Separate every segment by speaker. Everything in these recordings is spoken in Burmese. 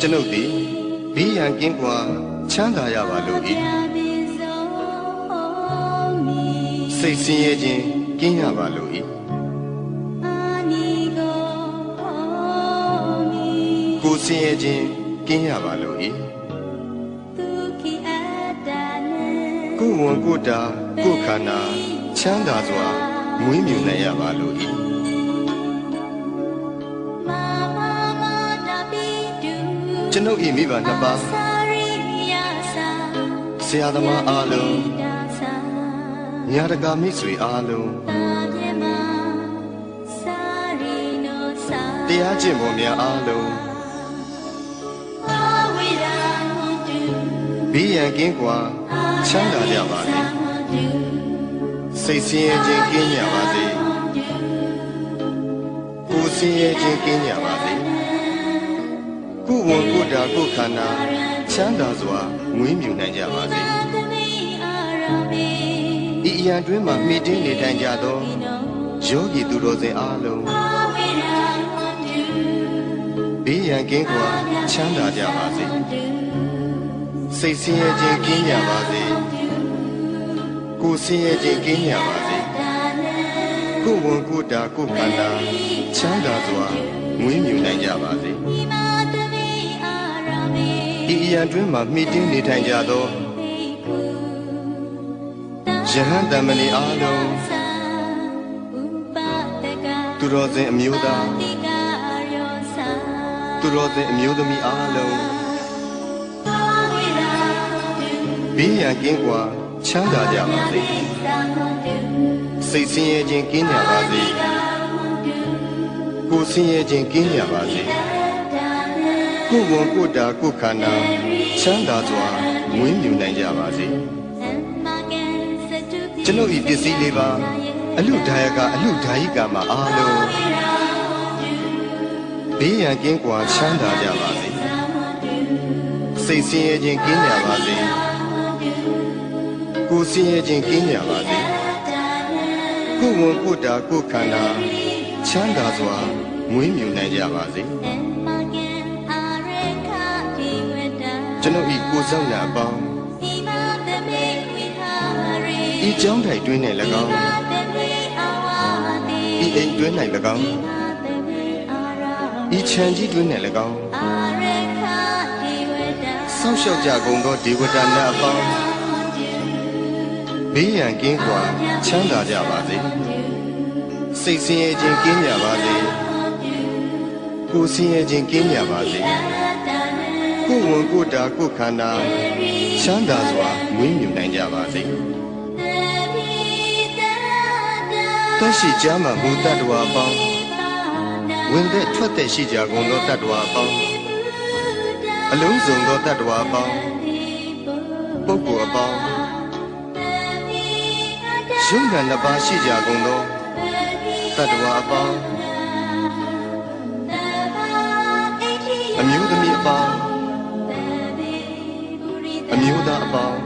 Speaker 1: ကျွန်ုပ်သည်ဘေးရန်ကင်းကွာချမ်းသာရပါလို့၏စိတ်ဆင်းရဲခြင်းကင်းရပါလို့၏ကိုယ်ဆင်းရဲခြင်းကင်းရပါလို့၏ကိုယ်ဝန်ကိုယ်တာကိုယ်ခန္ဓာချမ်းသာစွာမွေးမြူနိုင်ရပါလို့၏ကျွန်ုပ်၏မိဘနှစ်ပါးဆရာသမားအားလုံးညာတကာမိတ်ဆွေအားလုံးတရားကျင့်ပုံများအားလုံးဘေးရန်ကင်းကွာချမ်းသာကြပါစေစိတ်ဆင်းရဲခြင်းကင်းကြပါစေကိုယ်ဆင်းရဲခြင်းကင်းကြပါစေကိုယ်ဝန်ကိုယ်တာကိုယ်ခန္ဓာချမ်းသာစွာမွေးမြူနိုင်ကြပါစေဤအရာတွင်မှမိတင်းနေထိုင်ကြသောယောဂီသူတော်စင်အားလုံးဘေးရန်ကင်းကွာချမ်းသာကြပါစေစိတ်ဆင်းရဲခြင်းကင်းကြပါစေကိုယ်ဆင်းရဲခြင်းကင်းကြပါစေကိုယ်ဝန်ကိုယ်တာကိုယ်ခန္ဓာချမ်းသာစွာမွေးမြူနိုင်ကြပါစေဤအရာတွင်မှမိတင်းနေထိုင်ကြသောယဟန်တမဏေအားလုံးသူတော်စင်အမျိုးသားသူတော်စင်အမျိုးသမီးအားလုံးဘေးရန်ကင်းကွာချမ်းသာကြပါစေစိတ်ဆင်းရဲခြင်းကင်းကြပါစေကိုယ်ဆင်းရဲခြင်းကင်းကြပါစေကိုယ်ဝန်ကိုယ်တာကိုယ်ခန္ဓာချမ်းသာစွာမွေးမြူနိုင်ကြပါစေကျွန်ုပ်ဤပစ္စည်းလေးပါအလူဒါယကအလူဒါယိကမှာအားလုံးဘေးရန်ကင်းကွာချမ်းသာကြပါစေစိတ်ဆင်းရဲခြင်းကင်းကြပါစေကိုယ်ဆင်းရဲခြင်းကင်းကြပါစေကိုယ်ဝန်ကိုယ်တာကိုယ်ခန္ဓာချမ်းသာစွာမွေးမြူနိုင်ကြပါစေကျွန်ုပ်ဤကိုယ်ဆောင်ရာအပေါင်းဤကျောင်းထိုင်တွင်၌၎င်းဤအိမ်တွင်၌၎င်းဤခြံကြီးတွင်၌၎င်းဆောက်ရှောက်ကြကုန်သောဒေဝတာများအပေါင်းဘေးရန်ကင်းကွာချမ်းသာကြပါစေစိတ်ဆင်းရဲခြင်းကင်းကြပါစေကိုယ်ဆင်းရဲခြင်းကင်းကြပါစေကိုယ်ဝန်ကိုယ်တာကိုယ်ခန္ဓာချမ်းသာစွာမွေးမြူနိုင်ကြပါစေတရှိကြမှာဘုဒ္ဓတ္တဝါအပေါင်းဝင်သက်ထွက်သက်ရှိကြကုန်သောတတ္တဝါအပေါင်းအလုံးစုံသောတတ္တဝါအပေါင်းပုဂ္ဂိုလ်အပေါင်းရုံးကံနှစ်ပါးရှိကြကုန်သောတတ္တဝါအပေါင်းအမျိုးသမီးအပေါင်းအမျိုးသားအပေါင်း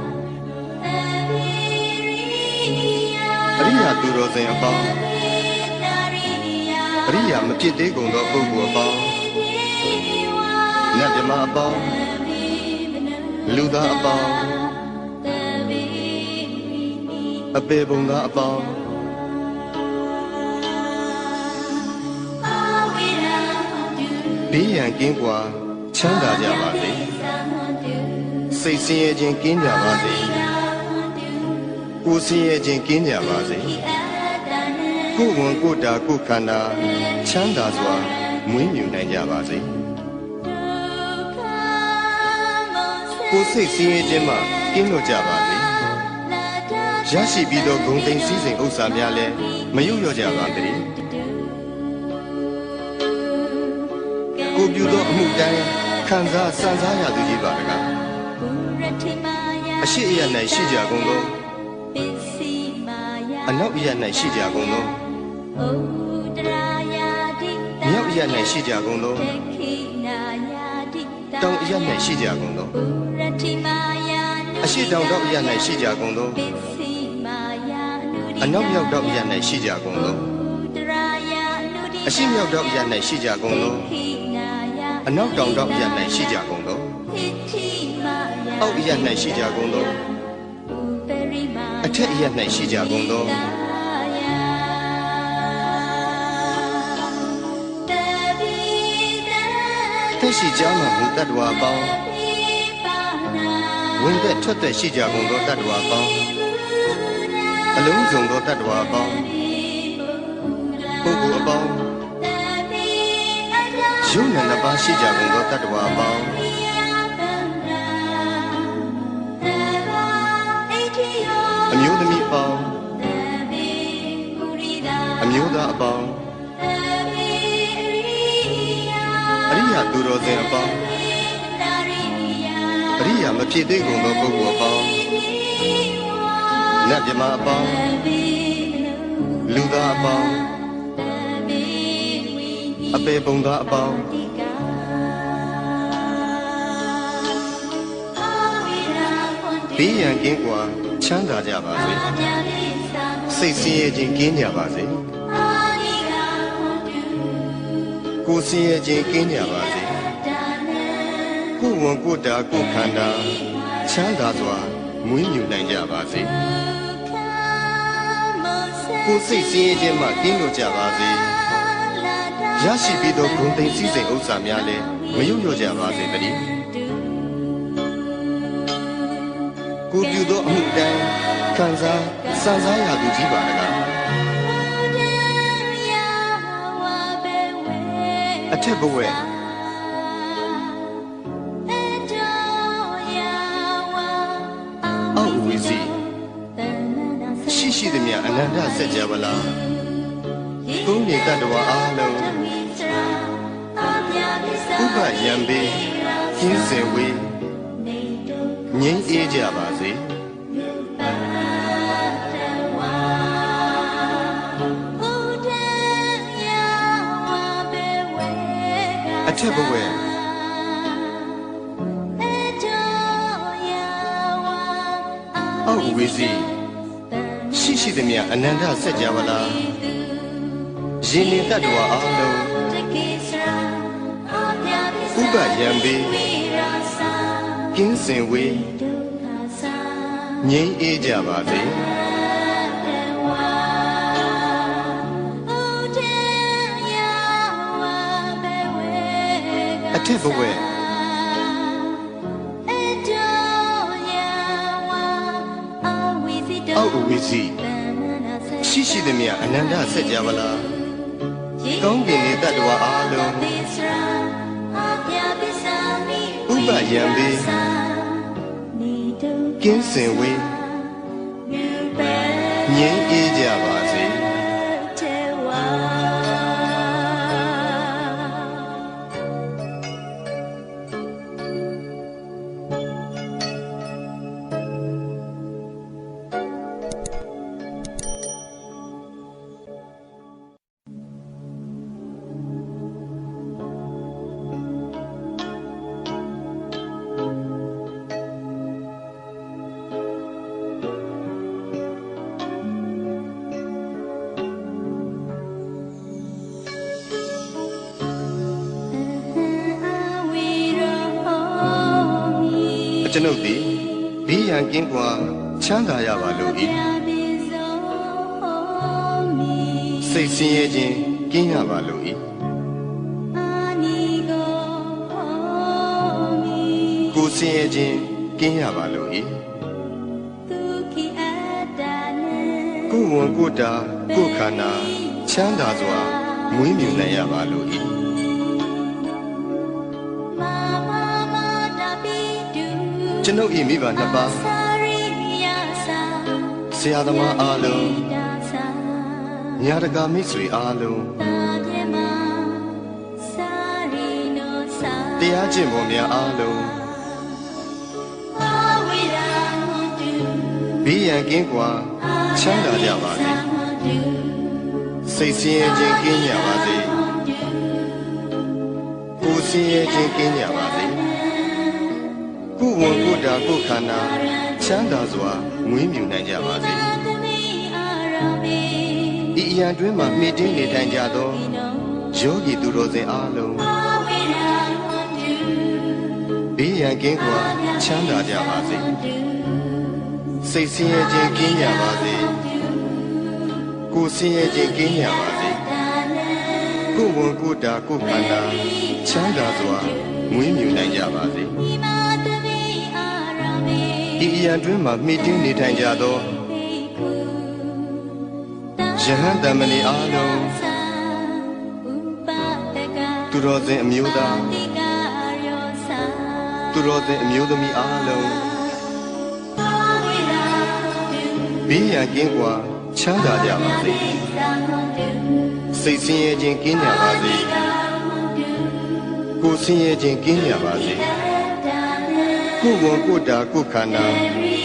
Speaker 1: အရိယာသူတော်စင်အပေါင်းအရိယာမဖြစ်သေးကုန်သောပုဂ္ဂိုလ်အပေါင်းနတ်မြမအပေါင်းလူသားအပေါင်းအပေပုံသားအပေါင်းဘေးရန်ကင်းကွာချမ်းသာကြပါစေစိတ်ဆင်းရဲခြင်းကင်းကြပါစေကိုယ်ဆင်းရဲခြင်းကင်းကြပါစေကိုယ်ဝန်ကိုယ်တာကိုယ်ခန္ဓာချမ်းသာစွာမွေးမြူနိုင်ကြပါစေကိုယ်စိတ်ဆင်းရဲခြင်းမှကင်းလွတ်ကြပါစေရရှိပြီးသောဂုဏ်သိမ်းစည်းစိမ်ဥစ္စာများလည်းမယုတ်လျော့ကြပါစေကိုပြုသောအမှုတိုင်းခံစားစံစားရသူကြီးပါတကားအရှိအယ၌ရှိကြကုန်သောအနောက်အယ၌ရှိကြကုန်သောမြောက်အယ၌ရှိကြကုန်သောတောင်အယ၌ရှိကြကုန်သောအရှိတောင်တောင်အယ၌ရှိကြကုန်သောအနောက်မြောက်တောင်အယ၌ရှိကြကုန်သောအရှိမြောက်တောင်အယ၌ရှိကြကုန်သော အနောက်တောင်တောင်ရ၌ရှိကြကုန်သောအောက်ရ၌ရှိကြကုန်သောအထက်ရ၌ရှိကြကုန်သောသက်ရှိကြမှမူတတ္တဝါပေါင်းဝင်သက်ထွက်သက်ရှိကြကုန်သောတတ္တဝါပေါင်းအလုံးစုံသောတတ္တဝါပေါင်းပုဂ္ဂိုလ်အပေါင်းယုံနာနှစ်ပါးရှိကြကုန်သောတတ္တဝါပေါင်းအမျိုးသမီးပေါင်းအမျိုးသားအပေါင်းအရိယာသူတော်စင်အပေါင်းအရိယာမဖြစ်သေးကုန်သောပုဂ္ဂိုလ်အပေါင်းနတ်မြမအပေါင်းလူသားအပေါင်းအပေပုံသားအပေါင်းဘေးရန်ကင်းကွာချမ်းသာကြပါစေစိတ်ဆင်းရဲခြင်းကင်းကြပါစေကိုယ်ဆင်းရဲခြင်းကင်းကြပါစေကိုယ်ဝန်ကိုယ်တာကိုယ်ခန္ဓာချမ်းသာစွာမွေးမြူနိုင်ကြပါစေကိုယ်စိတ်ဆင်းရဲခြင်းမှကင်းလို့ကြပါစေရရှိပြီးသောဂုဏ်သိမ်းစည်းစိမ်ဥစ္စာများလည်းမယုံလျော့ကြပါစေတည်းကိုပြုသောအမှုတိုင်းခံစားစံစားရသူကြီးပါတကားအထက်ဘဝအောက်ဝီစီရှိသည်မြအနန္တစัจ java လာကုန်းနေတတ္တဝါအားလုံးဥပယံပေကင်းစင်ဝေးငြိမ်းအေးကြပါစေအထက်ဘဝအောက်ဝီစီရှိသည်မြအနန္တစัจ java လာရှင်နေတတ္တဝါအားလုံးဥပယံပေကင်းစင်ဝေးငြိမ်းအေးကြပါစေအထက်ဘဝအောက်ဝီစီရှိသည်မြအနန္တစัจ java လာကောင်းကင်နေတတ္တဝါအားလုံးဥပယံပေကင်းစင်ဝေးငြိမ်းအေးကြပါစေကျွန်ုပ်သည်ဘေးရန်ကင်းကွာချမ်းသာရပါလို့၏စိတ်ဆင်းရဲခြင်းကင်းရပါလို့၏ကိုယ်ဆင်းရဲခြင်းကင်းရပါလို့၏ကိုယ်ဝန်ကိုယ်တာကိုယ်ခန္ဓာချမ်းသာစွာမွေးမြူနိုင်ရပါလို့၏ကျွန်ုပ်၏မိဘနှစ်ပါးဆရာသမားအားလုံးညာတကာမိတ်ဆွေအားလုံးတရားကျင့်ပုံများအားလုံးဘေးရန်ကင်းကွာချမ်းသာကြပါစေစိတ်ဆင်းရဲခြင်းကင်းကြပါစေကိုယ်ဆင်းရဲခြင်းကင်းကြပါစေကိုယ်ဝန်ကိုယ်တာကိုယ်ခန္ဓာချမ်းသာစွာမွေးမြူနိုင်ကြပါစေဤအရာတွင်မှမိတင်းနေထိုင်ကြသောယောဂီသူတော်စင်အားလုံး ဘေးရန်ကင်းကွာချမ်းသာကြပါစေစိတ်ဆင်းရဲခြင်းကင်းကြပါစေကိုယ်ဆင်းရဲခြင်းကင်းကြပါစေကိုယ်ဝန်ကိုယ်တာကိုယ်ခန္ဓာချမ်းသာစွာမွေးမြူနိုင်ကြပါစေဒီအရာတွင်မှမိတင်းနေထိုင်ကြသောယဟန်တမဏေအားလုံးသူတော်စင်အမျိုးသားသူတော်စင်အမျိုးသမီးအားလုံးဘေးရန်ကင်းကွာချမ်းသာကြပါစေစိတ်ဆင်းရဲခြင်းကင်းကြပါစေကိုယ်ဆင်းရဲခြင်းကင်းကြပါစေကိုယ်ဝန်ကိုယ်တာကိုယ်ခန္ဓာ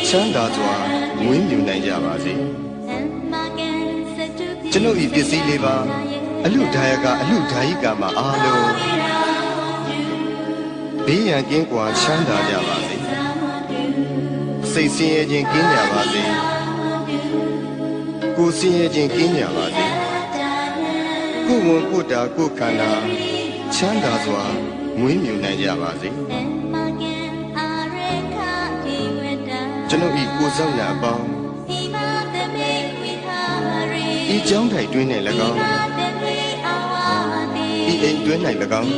Speaker 1: ချမ်းသာစွာမွေးမြူနိုင်ကြပါစေကျွန်ုပ်ဤပစ္စည်းလေးပါအလူဒါယကအလူဒါယိကမှာအားလုံးဘေးရန်ကင်းကွာချမ်းသာကြပါစေစိတ်ဆင်းရဲခြင်းကင်းကြပါစေကိုယ်ဆင်းရဲခြင်းကင်းကြပါစေကိုယ်ဝန်ကိုယ်တာကိုယ်ခန္ဓာချမ်းသာစွာမွေးမြူနိုင်ကြပါစေကျွန်ုပ်ဤကိုယ်ဆောင်နာအပေါင်းဤကြောင်းထိုင်တွင်း၌၎င်းဤအိမ်တွင်း၌၎င်း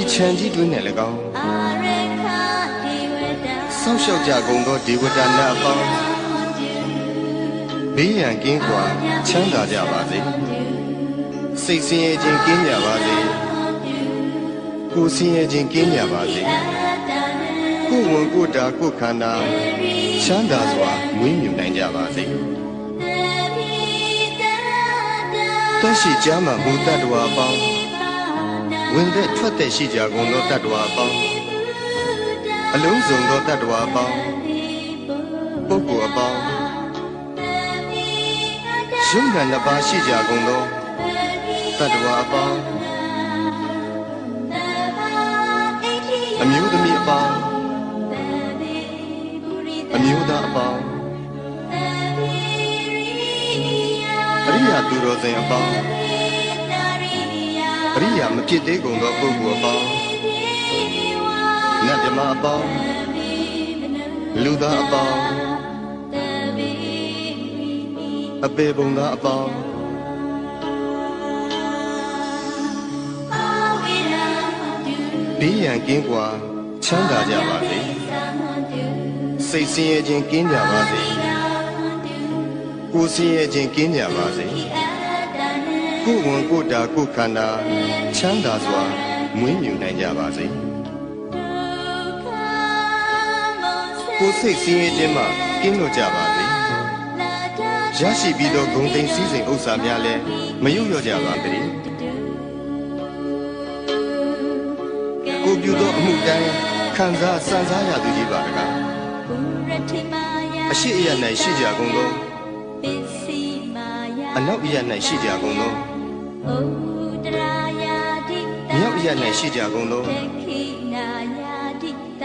Speaker 1: ဤခြံကြီးတွင်း၌၎င်းဆောက်ရှောက်ကြကုန်သောဒေဝတာနာအပေါင်းဘေးရန်ကင်းကွာချမ်းသာကြပါစေစိတ်ဆင်းရဲခြင်းကင်းကြပါစေကိုယ်ဆင်းရဲခြင်းကင်းကြပါစေကိုယ်ဝန်ကိုယ်တာကိုယ်ခန္ဓာချမ်းသာစွာမွေးမြူနိုင်ကြပါစေတရှိကြမှာမူတ္တဝါအပေါင်းဝင်တဲ့ထွက်တဲ့ရှိကြကုန်သောတတ္တဝါအပေါင်းအလုံးစုံသောတတ္တဝါအပေါင်းပုဂ္ဂိုလ်အပေါင်းယုံနာနှစ်ပါးရှိကြကုန်သောတတ္တဝါအပေါင်းအမျိုးသမီးအပေါင်းအမျိုးသားအပေါင်းအရိယာသူတော်စင်အပေါင်းအရိယာမဖြစ်သေးကုန်သောပုဂ္ဂိုလ်အပေါင်းနတ်ဓမ္မအပေါင်းလူသားအပေါင်းအပေပုံသားအပေါင်းဘေးရန်ကင်းကွာချမ်းသာကြပါစေစိတ်ဆင်းရဲခြင်းကင်းကြပါစေကိုယ်ဆင်းရဲခြင်းကင်းကြပါစေကိုယ်ဝန်ကိုယ်တာကိုယ်ခန္ဓာချမ်းသာစွာမွေးမြူနိုင်ကြပါစေကိုယ်စိတ်ဆင်းရဲခြင်းမှကင်းလွတ်ကြပါစေရရှိပြီးသောဂုဏ်သိမ်းစည်းစိမ်ဥစ္စာများလည်းမယုတ်လျော့ကြပါစေကိုပြုသောအမှုတိုင်းခံစားစံစားရသူကြီးပါတကားအရှိအယ၌ရှိကြကုန်သောအနောက်အယ၌ရှိကြကုန်သောမြောက်အယ၌ရှိကြကုန်သော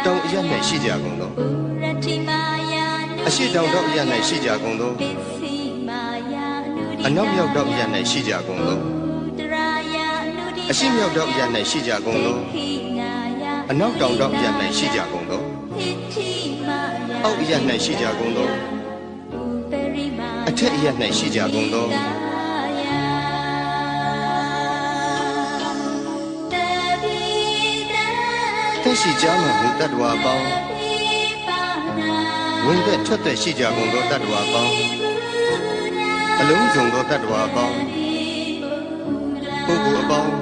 Speaker 1: တောင်အယ၌ရှိကြကုန်သောအရှိတောင်တောင်အယ၌ရှိကြကုန်သောအနောက်မြောက်တောင်အယ၌ရှိကြကုန်သောအရှိမြောက်တောင်အယ၌ရှိကြကုန်သောအနောက်တောင်တောင်အယ၌ရှိကြကုန်သောအောက်အယ၌ရှိကြကုန်သောအထက်အယ၌ရှိကြကုန်သောသက်ရှိကြမှမူတတ္တဝါပေါင်းဝင်သက်ထွက်သက်ရှိကြကုန်သောတတ္တဝါပေါင်းအလုံးစုံသောတတ္တဝါပေါင်းပုဂ္ဂိုလ်အပေါင်း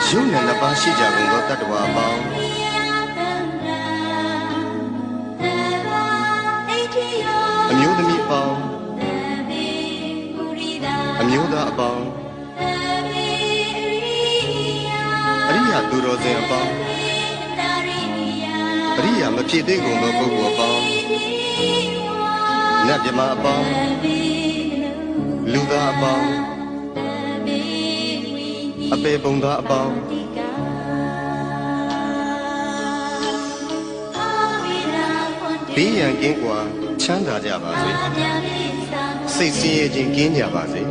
Speaker 1: ယုံနာနှစ်ပါးရှိကြကုန်သောတတ္တဝါပေါင်းအမျိုးသမီးအပေါင်းအမျိုးသားအပေါင်းအရိယာသူတော်စင်အပေါင်းအရိယာမဖြစ်သေးကုန်သောပုဂ္ဂိုလ်အပေါင်းနတ်ဓမ္မအပေါင်းလူသားအပေါင်းအပေပုံသားအပေါင်းဘေးရန်ကင်းကွာချမ်းသာကြပါစေစိတ်ဆင်းရဲခြင်းကင်းကြပါစေ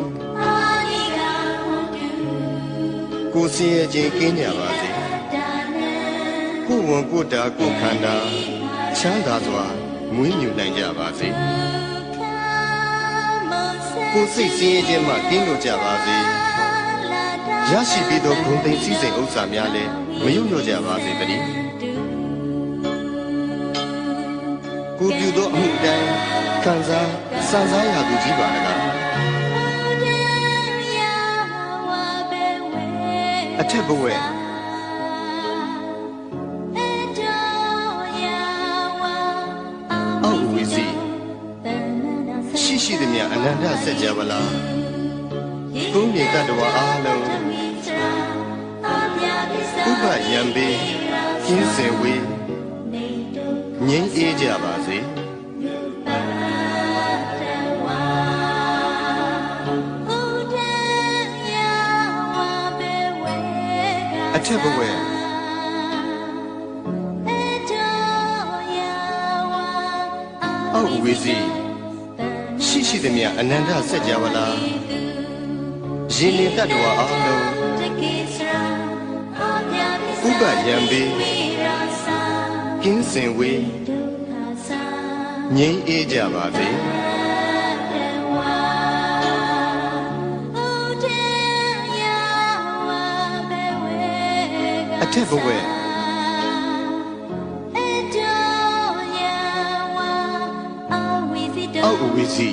Speaker 1: ကိုယ်ဆင်းရဲခြင်းကင်းကြပါစေ ကိုယ်ဝန်ကိုယ်တာကိုယ်ခန္ဓာချမ်းသာစွာမွေးမြူနိုင်ကြပါစေကိုယ်စိတ်ဆင်းရဲခြင်းမှကင်းလို့ကြပါစေရရှိပြီးသောဂုဏ်သိမ်းစည်းစိမ်ဥစ္စာများလည်းမယုံညွတ်ကြပါစေတည်းကိုပြုသောအမှုတိုင်းခံစားစံစားရသူကြီးပါလားအထက်ဘဝအောက်ဝီစီရှိသည်များအနန္တစัจ java လာကုန်းမြေတ attva အားလုံးဥပယံပေကျင်းစင်ဝေးငြိမ်းအေးကြပါစေအထက်ဘဝအောက်ဝီစီရှိသည်များအနန္တစัจ java လာရှင်နေတ attva အားလုံးဥပယံပေကင်းစင်ဝေးငြိမ်းအေးကြပါစေအထက်ဘဝအောက်ဝီစီ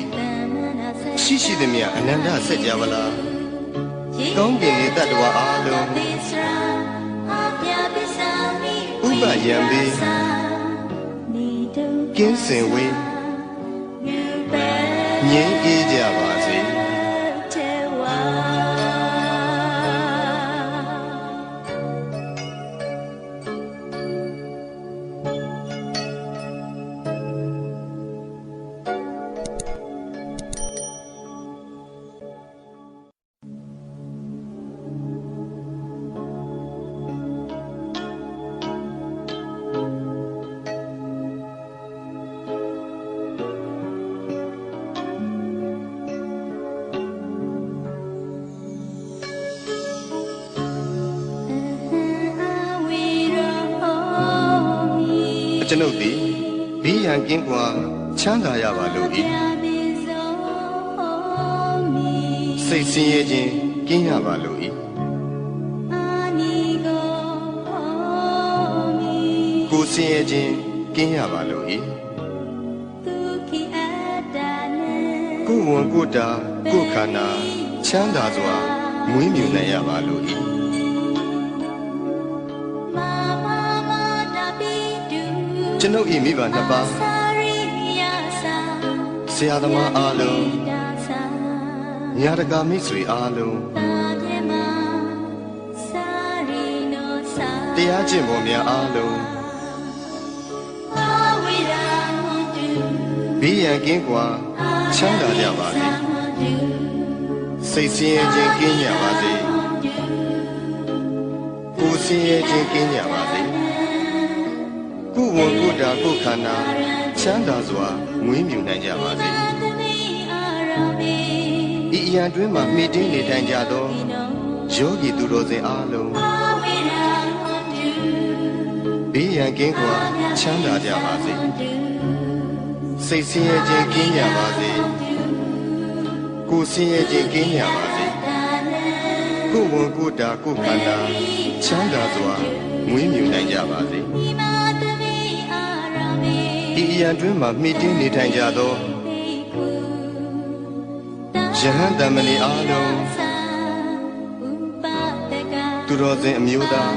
Speaker 1: ရှိသည်များအနန္တစัจ java လာကောင်းကင်လေတ attva အားလုံးဥပယံပေကင်းစင်ဝေးငြိမ်းအေးကြပါစေကျွန်ုပ်သည်ဘေးရန်ကင်းကွာချမ်းသာရပါလို့၏စိတ်ဆင်းရဲခြင်းကင်းရပါလို့၏ကိုယ်ဆင်းရဲခြင်းကင်းရပါလို့၏ကိုယ်ဝန်ကိုယ်တာကိုယ်ခန္ဓာချမ်းသာစွာမွေးမြူနိုင်ရပါလို့၏ကျွန်ုပ်၏မိဘနှစ်ပါးဆရာသမားအားလုံးညာတကာမိတ်ဆွေအားလုံးတရားကျင့်ပေါ်များအားလုံးဘေးရန်ကင်းကွာချမ်းသာကြပါစေစိတ်ဆင်းရဲခြင်းကင်းကြပါစေကိုယ်ဆင်းရဲခြင်းကင်းကြပါစေကိုယ်ဝန်ကိုယ်တာကိုယ်ခန္ဓာချမ်းသာစွာမွေးမြူနိုင်ကြပါစေဤအရာတွင်မှမိတင်းနေထိုင်ကြသောယောဂီသူတော်စင်အားလုံးဘေးရန်ကင်းကွာချမ်းသာကြပါစေစိတ်ဆင်းရဲခြင်းကင်းကြပါစေကိုယ်ဆင်းရဲခြင်းကင်းကြပါစေကိုယ်ဝန်ကိုယ်တာကိုယ်ခန္ဓာချမ်းသာစွာမွေးမြူနိုင်ကြပါစေဤအရာတွင်မှမိတင်းနေထိုင်ကြသောယဟန်တမဏေအားလုံးသူတော်စင်အမျိုးသား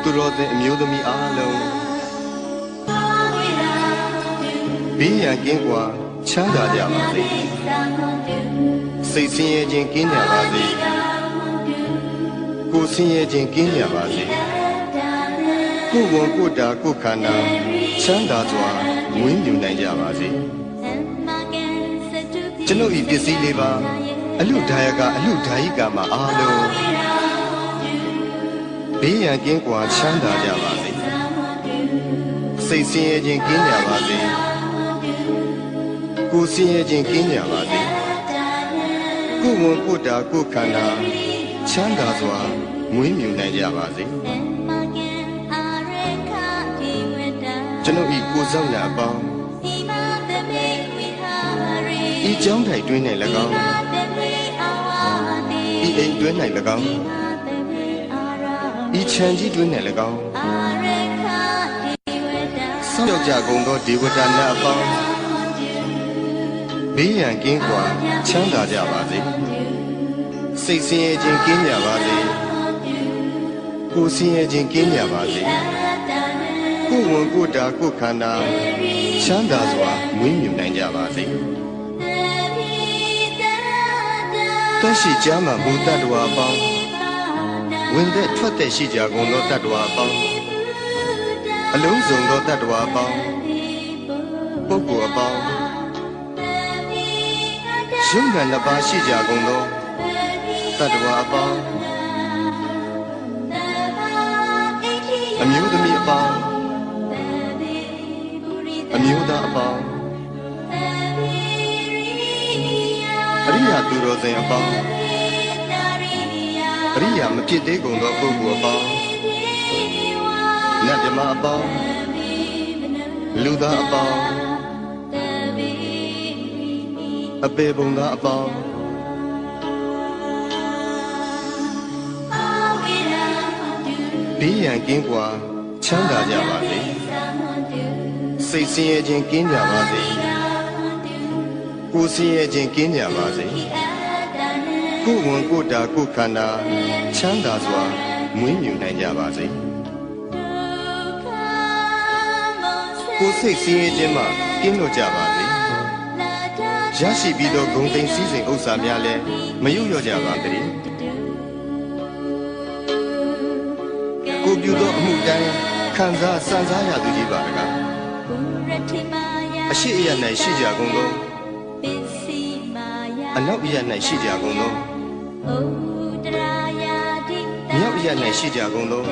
Speaker 1: သူတော်စင်အမျိုးသမီးအားလုံးဘေးရန်ကင်းကွာချမ်းသာကြပါစေစိတ်ဆင်းရဲခြင်းကင်းကြပါစေကိုယ်ဆင်းရဲခြင်းကင်းကြပါစေကိုယ်ဝန်ကိုယ်တာကိုယ်ခန္ဓာချမ်းသာစွာမွေးမြူနိုင်ကြပါစေကျွန်ုပ်၏ပစ္စည်းလေးပါအလူဒါယကအလူဒါယိကာမှာအားလုံးဘေးရန်ကင်းကွာချမ်းသာကြပါစေစိတ်ဆင်းရဲခြင်းကင်းကြပါစေကိုယ်ဆင်းရဲခြင်းကင်းကြပါစေကိုယ်ဝန်ကိုယ်တာကိုယ်ခန္ဓာချမ်းသာစွာမွေးမြူနိုင်ကြပါစေ ကျွန်ုပ်ဤကိုဆောင်နာအပေါင်းဤကြောင်းထိုင်တွင်း၌၎င်းဤအိမ်တွင်း၌၎င်းဤခြံကြီးတွင်း၌၎င်းဆောက်ကြကုန်သောဒေဝတာနာအပေါင်းဘေးရန်ကင်းကွာချမ်းသာကြပါစေစိတ်ဆင်းရဲခြင်းကင်းကြပါစေကိုယ်ဆင်းရဲခြင်းကင်းကြပါစေကိုယ်ဝန်ကိုယ်တာကိုယ်ခန္ဓာချမ်းသာစွာမွေးမြူနိုင်ကြပါစေတရှိကြမှာဘုဒ္ဓတ္တဝါအပေါင်းဝင်သက်ထွက်သက်ရှိကြကုန်သောတတ္တဝါအပေါင်းအလုံးစုံသောတတ္တဝါအပေါင်းပုဂ္ဂိုလ်အပေါင်းရုပ်နာနှစ်ပါးရှိကြကုန်သောတတ္တဝါအပေါင်းအမျိုးသမီးအပေါင်းအမျိုးသားအပေါင်းအရိယာသူတော်စင်အပေါင်းအရိယာမဖြစ်သေးကုန်သောပုဂ္ဂိုလ်အပေါင်းနတ်မြမအပေါင်းလူသားအပေါင်းအပေပုံသားအပေါင်းဘေးရန်ကင်းကွာချမ်းသာကြပါစေစိတ်ဆင်းရဲခြင်းကင်းကြပါစေကိုယ်ဆင်းရဲခြင်းကင်းကြပါစေကိုယ်ဝန်ကိုယ်တာကိုယ်ခန္ဓာချမ်းသာစွာမွေးမြူနိုင်ကြပါစေကိုယ်စိတ်ဆင်းရဲခြင်းမှကင်းလွတ်ကြပါစေရရှိပြီးသောဂုဏ်သိမ်းစည်းစိမ်ဥစ္စာများလည်းမယုတ်လျော့ကြပါစေကိုပြုသောအမှုတိုင်းခံစားစံစားရသူကြီးပါတကားအရှိအယ၌ရှိကြကုန်သောအနောက်အယ၌ရှိကြကုန်သောမြောက်အယ၌ရှိကြကုန်သော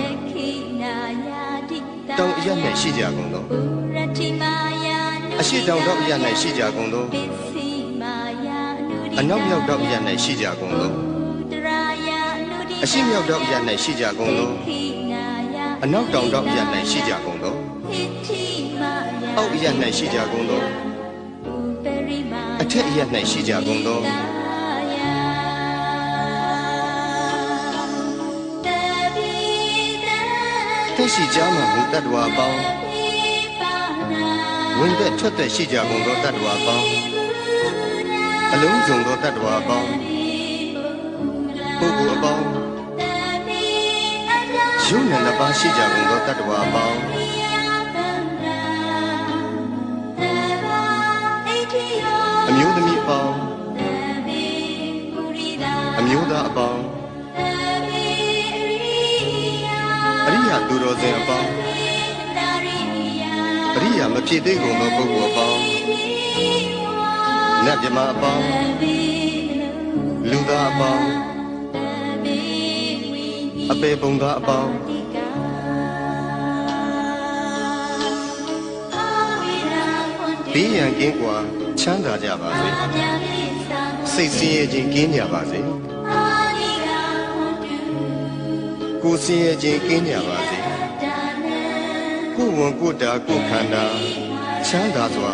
Speaker 1: တောင်အယ၌ရှိကြကုန်သောအရှိတောင်တောင်အယ၌ရှိကြကုန်သောအနောက်မြောက်တောင်အယ၌ရှိကြကုန်သောအရှိမြောက်တောင်အယ၌ရှိကြကုန်သောအနောက်တောင်တောင်အယ၌ရှိကြကုန်သောအောက်အယ၌ရှိကြကုန်သောအထက်အယ၌ရှိကြကုန်သောသက်ရှိကြမှာမူတတ္တဝါပေါင်းဝင်သက်ထွက်သက်ရှိကြကုန်သောတတ္တဝါပေါင်းအလုံးစုံသောတတ္တဝါပေါင်းပုဂ္ဂိုလ်အပေါင်းရုပ်နာနှစ်ပါးရှိကြကုန်သောတတ္တဝါပေါင်းအမျိုးသမီးအပေါင်းအမျိုးသားအပေါင်းအရိယာသူတော်စင်အပေါင်းအရိယာမဖြစ်သေးကုန်သောပုဂ္ဂိုလ်အပေါင်းနတ်မြမအပေါင်းလူသားအပေါင်းအပေပုံသားအပေါင်းဘေးရန်ကင်းကွာချမ်းသာကြပါစေစိတ်ဆင်းရဲခြင်းကင်းကြပါစေကိုယ်ဆင်းရဲခြင်းကင်းကြပါစေကိုယ်ဝန်ကိုယ်တာကိုယ်ခန္ဓာချမ်းသာစွာ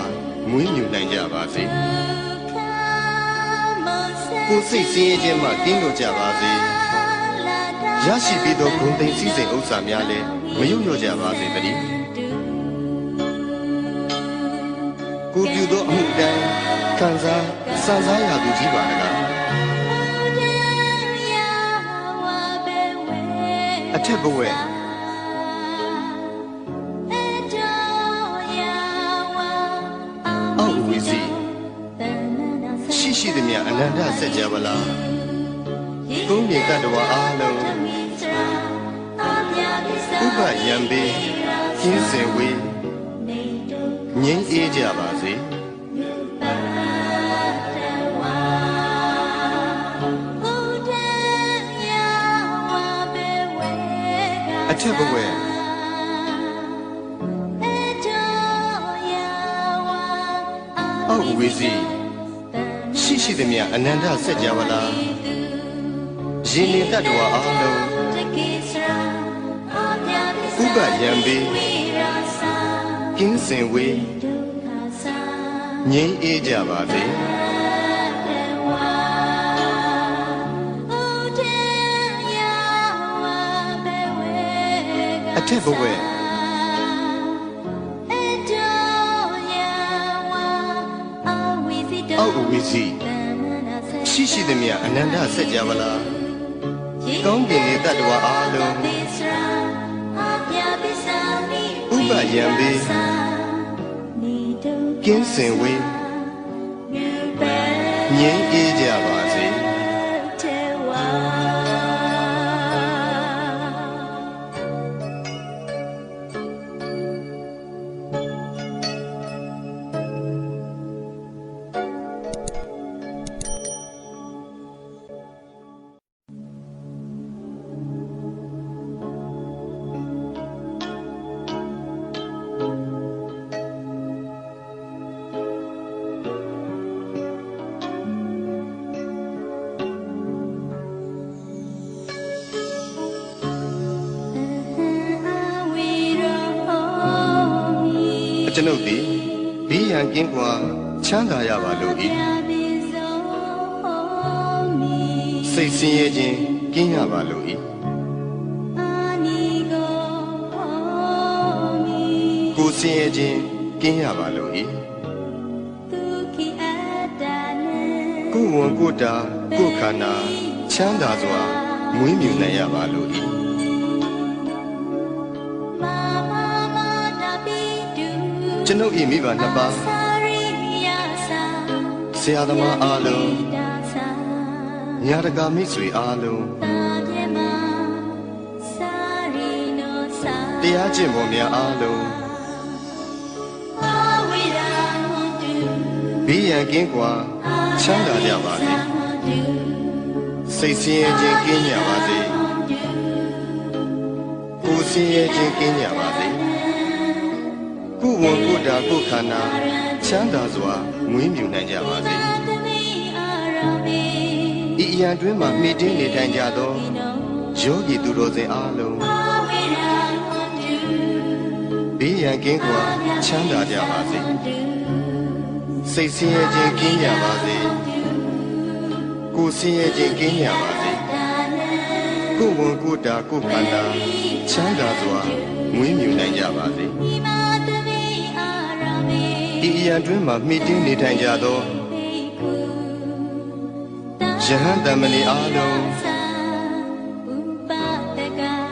Speaker 1: မွေးမြူနိုင်ကြပါစေကိုယ်စိတ်ဆင်းရဲခြင်းမှကင်းလွတ်ကြပါစေရရှိပြီးသောဂုဏ်သိမ်းစည်းစိမ်ဥစ္စာများလည်းမယုတ်လျော့ကြပါစေတည်းကိုပြုသောအမှုတိုင်းခံစားစံစားရသူကြီးပါတကားအထက်ဘဝအောက်ဝီစီရှိသည်မြအနန္တစัจ java လာကုန်းမြေတတ္တဝါအားလုံးဥပယံပေကျင်းစင်ဝေးငြိမ်းအေးကြပါစေအထက်ဘဝအောက်ဝီစီရှိသည်မြအနန္တစัจ java လာရှင်နေတတ္တဝါအားလုံးဥပယံပေက င်းစင်ဝေးငြိမ်းအေးကြပါစေအထက်ဘဝအောက်အဝိဇ္ဇရှိရှိသည်မြအနန္တစัจ java လာကောင်းကင်လေတ္တဝါအားလုံးဥပယံပေကင်းစင်ဝေးငြိမ်းအေးကြပါစေကျွန်ုပ်သည်ဘေးရန်ကင်းကွာချမ်းသာရပါလို့ဤစိတ်ဆင်းရဲခြင်းကင်းရပါလို့ဤကိုယ်ဆင်းရဲခြင်းကင်းရပါလို့ဤကိုယ်ဝန်ကိုယ်တာကိုယ်ခန္ဓာချမ်းသာစွာမွေးမြူနိုင်ရပါလို့ဤကျွန်ုပ်၏မိဘနှစ်ပါးဆရာသမားအားလုံးညာတကာမိတ်ဆွေအားလုံးတရားကျင့်ပေါ်များအားလုံးဘေးရန်ကင်းကွာချမ်းသာကြပါစေစိတ်ဆင်းရဲခြင်းကင်းကြပါစေကိုယ်ဆင်းရဲခြင်းကင်းကြပါစေကိုယ်ဝန်ကိုယ်တာကိုယ်ခန္ဓာချမ်းသာစွာမွေးမြူနိုင်ကြပါစေဤအရာတွင်မှမိတင်းနေထိုင်ကြသောယောဂီသူတော်စင်အားလုံးဘေးရန်ကင်းကွာချမ်းသာကြပါစေစိတ်ဆင်းရဲခြင်းကင်းကြပါစေကိုယ်ဆင်းရဲခြင်းကင်းကြပါစေကိုယ်ဝန်ကိုယ်တာကိုယ်ခန္ဓာချမ်းသာစွာမွေးမြူနိုင်ကြပါစေဤအရာတွင်မှမိတင်းနေထိုင်ကြသောယဟန်တမဏေအားလုံး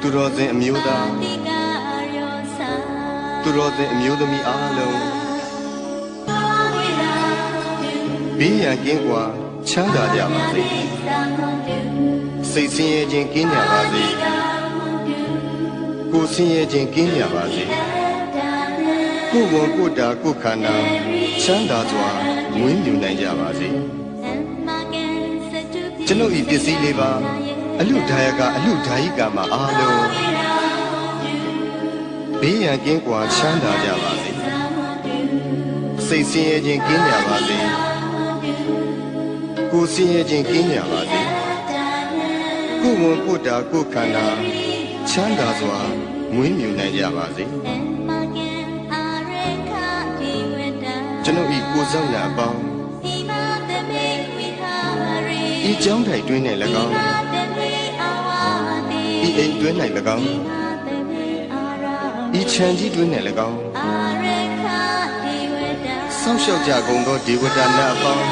Speaker 1: သူတော်စင်အမျိုးသားသူတော်စင်အမျိုးသမီးအားလုံးဘေးရန်ကင်းကွာချမ်းသာကြပါစေစိတ်ဆင်းရဲခြင်းကင်းကြပါစေကိုယ်ဆင်းရဲခြင်းကင်းကြပါစေကိုယ်ဝန်ကိုယ်တာကိုယ်ခန္ဓာချမ်းသာစွာမွေးမြူနိုင်ကြပါစေကျွန်ုပ်၏ပစ္စည်းလေးပါအလူဒါယကအလူဒါယိကာမှာအားလုံးဘေးရန်ကင်းကွာချမ်းသာကြပါစေစိတ်ဆင်းရဲခြင်းကင်းကြပါစေကိုယ်ဆင်းရဲခြင်းကင်းကြပါစေကိုယ်ဝန်ကိုယ်တာကိုယ်ခန္ဓာချမ်းသာစွာမွေးမြူနိုင်ကြပါစေကျွန်ုပ်ဤကိုယ်ဆောင်ရာအပေါင်းဤကြောင်းထိုင်တွင်း၌၎င်းဤအိမ်တွင်း၌၎င်းဤခြံကြီးတွင်း၌၎င်းဆောက်ရှောက်ကြကုန်သောဒေဝတာနာအပေါင်း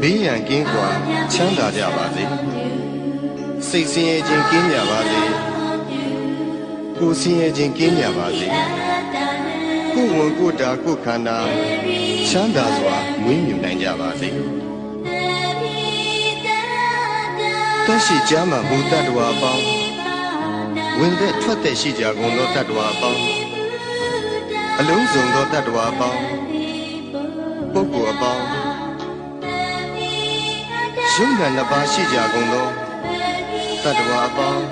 Speaker 1: ဘေးရန်ကင်းကွာချမ်းသာကြပါစေစိတ်ဆင်းရဲခြင်းကင်းကြပါစေကိုယ်ဆင်းရဲခြင်းကင်းကြပါစေကိုယ်ဝန်ကိုယ်တာကိုယ်ခန္ဓာချမ်းသာစွာမွေးမြူနိုင်ကြပါစေတရှိကြမှာမူတ္တဝါအပေါင်းဝင်သက်ထွက်သက်ရှိကြကုန်သောတတ္တဝါအပေါင်းအလုံးစုံသောတတ္တဝါအပေါင်းပုဂ္ဂိုလ်အပေါင်းယုံနာနှစ်ပါးရှိကြကုန်သောတတ္တဝါအပေါင်း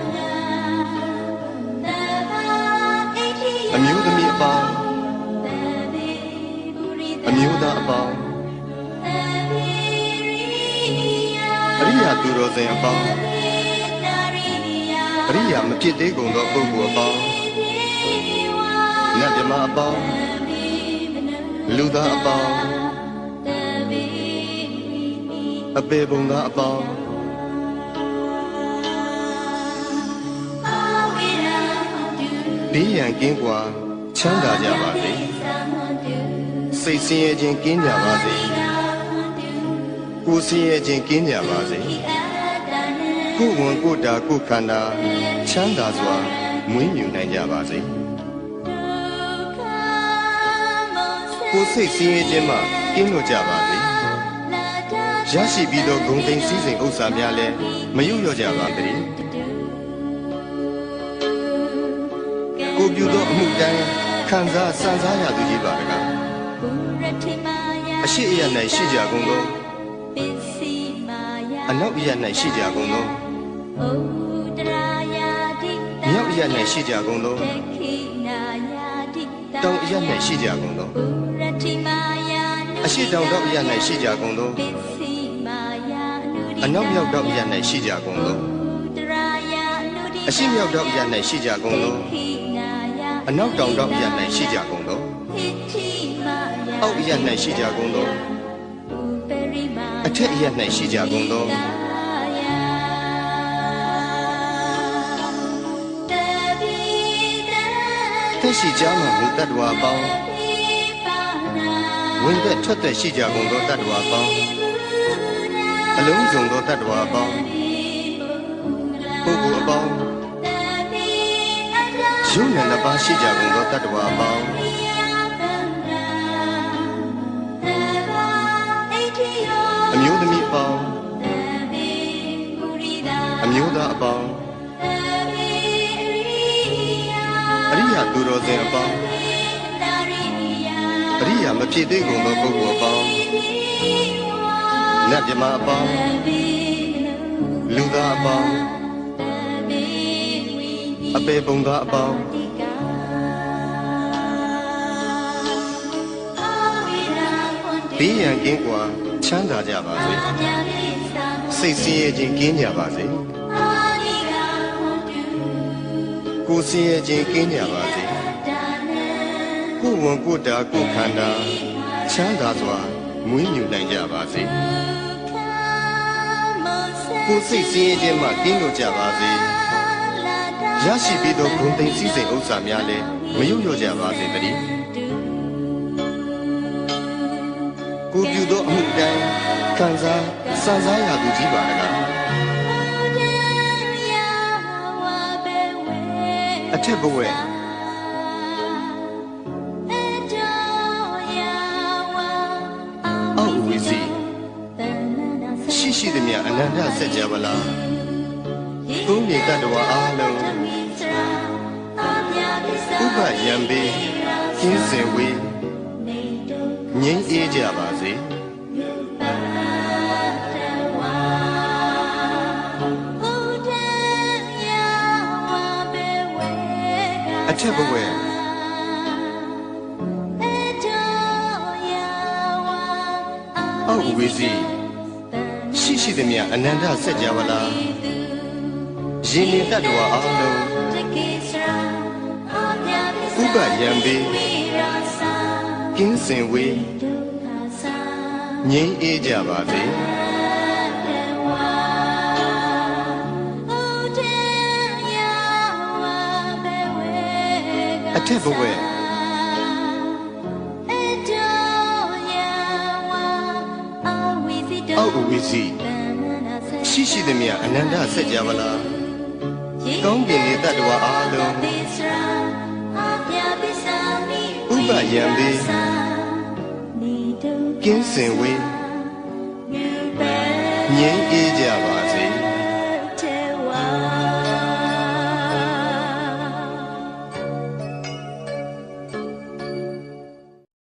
Speaker 1: အမျိုးသမီးအပေါင်းအမျိုးသားအပေါင်းအရိယာသူတော်စင်အပေါင်းအရိယာမဖြစ်သေးကုန်သောပုဂ္ဂိုလ်အပေါင်းန နတ်မြမအပေါင်းလူသားအပေါင်းအပေပုံသားအပေါင်းဘေးရန်ကင်းကွာချမ်းသာကြပါစေစိတ်ဆင်းရဲခြင်းကင်းကြပါစေကိုယ်ဆင်းရဲခြင်းကင်းကြပါစေကိုယ်ဝန်ကိုယ်တာကိုယ်ခန္ဓာချမ်းသာစွာမွေးမြူနိုင်ကြပါစေကိုယ်စိတ်ဆင်းရဲခြင်းမှကင်းလွတ်ကြပါစေရရှိပြီးသောဂုဏ်သိမ်းစည်းစိမ်ဥစ္စာများလည်းမယုတ်လျော့ကြပါစေကိုပြုသောအမှုတိုင်းခံစားစံစားရသူကြီးပါတကားအရှိအယ၌ရှိကြကုန်သောအနောက်အယ၌ရှိကြကုန်သောမြောက်အယ၌ရှိကြကုန်သောတောင်အယ၌ရှိကြကုန်သောအရှိတောင်တောင်အယ၌ရှိကြကုန်သောအနောက်မြောက်တောင်အယ၌ရှိကြကုန်သောအရှိမြောက်တောင်အယ၌ရှိကြကုန်သောအနောက်တောင်တောင်အယ၌ရှိကြကုန်သောအောက်အယ၌ရှိကြကုန်သောအထက်အယ၌ရှိကြကုန်သောသက်ရှိကြမှမူတတ္တဝါပေါင်းဝင်သက်ထွက်သက်ရှိကြကုန်သောတတ္တဝါပေါင်းအလုံးစုံသောတတ္တဝါပေါင်းပုဂ္ဂိုလ်အပေါင်းယုံနဲ့နှစ်ပါးရှိကြကုန်သောတတ္တဝါပေါင်းအမျိုးသမီးအပေါင်းအမျိုးသားအပေါင်းအရိယာသူတော်စင်အပေါင်းအရိယာမဖြစ်သေးကုန်သောပုဂ္ဂိုလ်အပေါင်းနတ်မြမအပေါင်းလူသားအပေါင်းအပေပုံသားအပေါင်းဘေးရန်ကင်းကွာချမ်းသာကြပါစေစိတ်ဆင်းရဲခြင်းကင်းကြပါစေကိုယ်ဆင်းရဲခြင်းကင်းကြပါစေကိုယ်ဝန်ကိုယ်တာကိုယ်ခန္ဓာချမ်းသာစွာမွေးမြူနိုင်ကြပါစေကိုယ်စိတ်ဆင်းရဲခြင်းမှကင်းလွတ်ကြပါစေရရှိပြီးသောဂုဏ်သိမ်းစည်းစိမ်ဥစ္စာများလည်းမယုတ်လျော့ကြပါစေတည်းကိုပြုသောအမှုတိုင်းခံစားစံစားရသူကြီးပါတကားအထက်ဘဝအောက်ဝီစီရှိသည်မြအနန္တစัจ java လာသုံးမြေတတ္တဝါအားလုံးဥပယံပေကင်းစင်ဝေးငြိမ်းအေးကြပါစေအထက်ဘဝအောက်ဝီစီရှိသည်မြအနန္တစัจ java လာယင်းနေတတ္တဝါအားလုံးဥပယံပေကင်းစင်ဝေးငြိမ်းအေးကြပါစေအထက်ဘဝအောက်ဝီစီရှိသည်မြအနန္တစัจ java လာကောင်းကင်နေတတ္တဝါအားလုံးဥပယံပေကင်းစင်ဝေးငြိမ်းအေးကြပါ